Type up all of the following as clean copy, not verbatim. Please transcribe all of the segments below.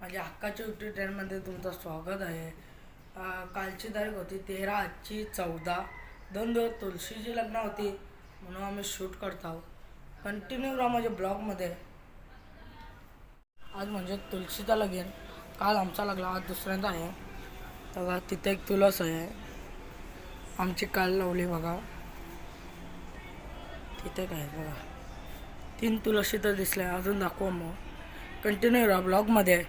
माझ्या हक्काच्या यूट्यूब चॅनलमध्ये तुमचं स्वागत आहे. कालची तारीख होती 13, आजची 14. 2 दिवस तुळशीची लग्न होती म्हणून आम्ही शूट करत आहोत. कंटिन्यू राहा माझ्या ब्लॉगमध्ये. आज म्हणजे तुळशीचा लगीन. काल आमचा लागला, आज दुसऱ्यांदा आहे. बघा तिथे एक तुळस आहे, आमची काल लावली बघा. तिथे काय बघा 3 तुळशी तर दिसल्या, अजून दाखवा. मग कंटिन्यू राहा ब्लॉगमध्ये.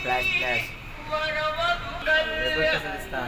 फ्लॅश फ्लॅश कसं दिसतात.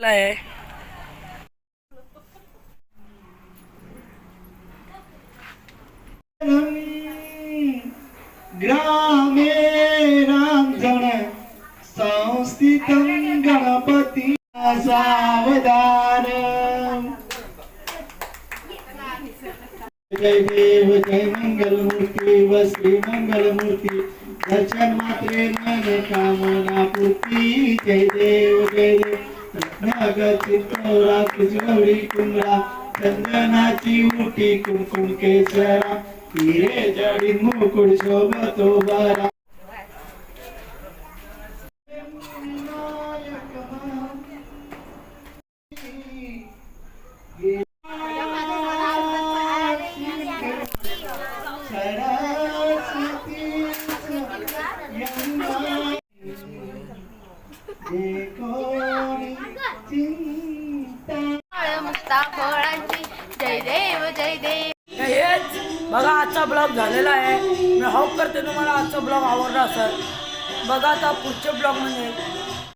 आहे ग्रामे रामजन संस्थितं गणपती सावधान. जय देव जय मंगलमूर्ती व श्री मंगलमूर्ती दर्शन मात्रे मन कामना पूर्ती. जय देव जय देव रत्नागर चित्तोरा कुजवडी कुंभरा चंदनाची उटी कुंकुम केसरा हिरे जडी मुकुट शोभतो बरा. जय देव जय देव. हेच बघा आजचा ब्लॉग झालेला आहे. मी होप करते तुम्हाला आजचा ब्लॉग आवडला असेल. बघा आता पुढच्या ब्लॉगमध्ये